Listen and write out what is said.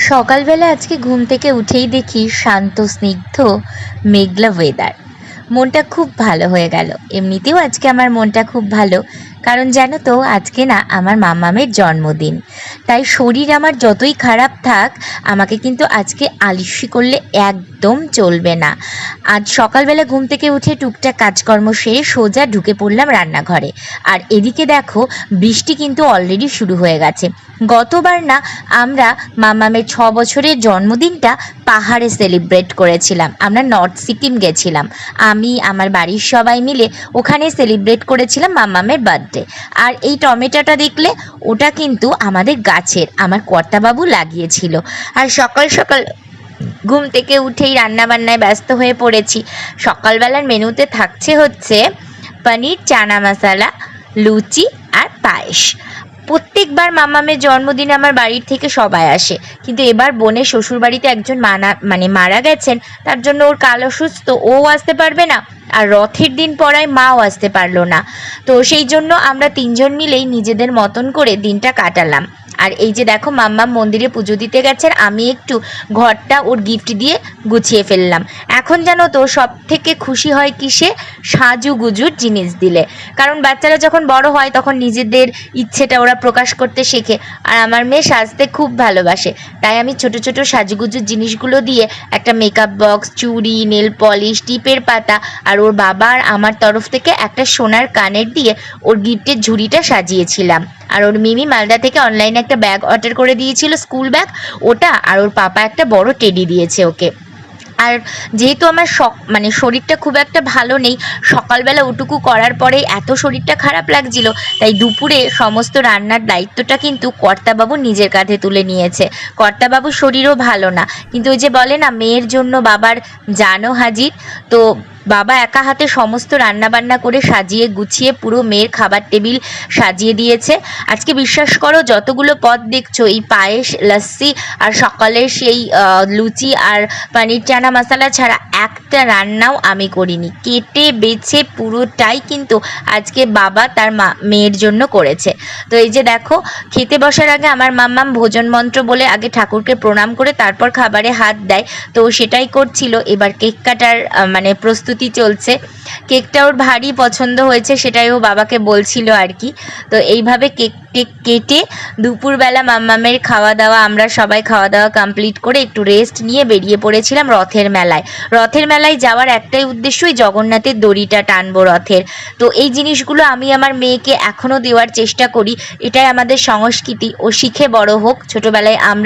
সকালবেলা আজকে ঘুম থেকে উঠেই দেখি শান্ত স্নিগ্ধ মেঘলা ওয়েদার। মনটা খুব ভালো হয়ে গেল। এমনিতেও আজকে আমার মনটা খুব ভালো, কারণ জানো তো আজকে না আমার মামামের জন্মদিন। তাই শরীর আমার যতই খারাপ থাক, আমাকে কিন্তু আজকে আলসি করলে একদম চলবে না। আজ সকালবেলা ঘুম থেকে উঠে টুকটাক কাজকর্ম সেরে সোজা ঢুকে পড়লাম রান্নাঘরে। আর এদিকে দেখো, বৃষ্টি কিন্তু অলরেডি শুরু হয়ে গেছে। গতবার না আমরা মামামের 6 বছরের জন্মদিনটা পাহাড়ে সেলিব্রেট করেছিলাম। আমরা নর্থ সিকিম গেছিলাম, আমি আমার বাড়ির সবাই মিলে ওখানে সেলিব্রেট করেছিলাম মামামের বার্থডে। আর এই টমেটোটা দেখলে, ওটা কিন্তু আমাদের গাছের আমার কর্তাবাবু লাগিয়েছিল। আর সকাল সকাল ঘুম থেকে উঠেই রান্নাবান্নায় ব্যস্ত হয়ে পড়েছি। সকালবেলার মেনুতে থাকছে হচ্ছে পনির চানা মশলা, লুচি আর পায়েস। প্রত্যেকবার মামামের জন্মদিনে আমার বাড়ির থেকে সবাই আসে, কিন্তু এবার বোনের শ্বশুরবাড়িতে একজন মারা গেছেন। তার জন্য ওর কাল অসুস্থ, ও আসতে পারবে না। আর রথের দিন পড়ায় মাও আসতে পারলো না। তো সেই জন্য আমরা 3জন মিলেই নিজেদের মতন করে দিনটা কাটালাম। আর এই যে দেখো, মাম্মাম মন্দিরে পুজো দিতে গেছে, আমি একটু ঘরটা ওর গিফট দিয়ে গুছিয়ে ফেললাম। এখন জানো তো সব থেকে খুশি হয় কিসে? সাজুগুজুর জিনিস দিলে। কারণ বাচ্চারা যখন বড় হয় তখন নিজেদের ইচ্ছেটা ওরা প্রকাশ করতে শেখে। আর আমার মেয়ে সাজতে খুব ভালোবাসে, তাই আমি ছোট ছোট সাজুগুজুর জিনিসগুলো দিয়ে একটা মেকআপ বক্স, চুড়ি, নেল পলিশ, টিপের পাতা, আর ওর বাবা আর আমার তরফ থেকে একটা সোনার কানের দিয়ে ওর গিফটের ঝুড়িটা সাজিয়েছিলাম। আর ওর মিমি মালদা থেকে অনলাইনে একটা ব্যাগ অর্ডার করে দিয়েছিল, স্কুল ব্যাগ, ওটা। আর ওর পাপা একটা বড় টেডি দিয়েছে ওকে। আর যেহেতু আমার শরীরটা খুব একটা ভালো নেই, সকালবেলা ওটুকু করার পরেই এত শরীরটা খারাপ লাগছিল, তাই দুপুরে সমস্ত রান্নার দায়িত্বটা কিন্তু কর্তাবাবু নিজের কাঁধে তুলে নিয়েছে। কর্তাবাবুর শরীরও ভালো না, কিন্তু ওই যে বলে না, মেয়ের জন্য বাবার জানও হাজির। তো বাবা একা হাতে সমস্ত রান্নাবান্না করে সাজিয়ে গুছিয়ে পুরো মেয়ের খাবার টেবিল সাজিয়ে দিয়েছে। আজকে বিশ্বাস করো, যতগুলো পদ দেখছো, এই পায়েস, লস্যি আর সকালের সেই লুচি আর পনির চানা মশলা ছাড়া একটা রান্নাও আমি করিনি। কেটে বেছে পুরোটাই কিন্তু আজকে বাবা তার মেয়ের জন্য করেছে। তো এই যে দেখো, খেতে বসার আগে আমার মাম্মাম ভোজন মন্ত্র বলে আগে ঠাকুরকে প্রণাম করে তারপর খাবারে হাত দেয়। তো সেটাই করছিল। এবার কেক কাটার প্রস্তুতি চলছে। কেকটা ওর ভারী পছন্দ হয়েছে, সেটাই ও বাবাকে বলছিল আর কি। তো এইভাবে কেক কেটে দুপুরবেলা মাম্মামের আমরা সবাই খাওয়া দাওয়া কমপ্লিট করে একটু রেস্ট নিয়ে বেরিয়ে পড়েছিলাম রথের মেলায়। রথের মেলায় যাওয়ার একটাই উদ্দেশ্যই জগন্নাথের দড়িটা টানবো রথের। তো এই জিনিসগুলো আমি আমার মেয়েকে এখনও দেওয়ার চেষ্টা করি। এটাই আমাদের সংস্কৃতি, ও শিখে বড় হোক। ছোটবেলায় আমরা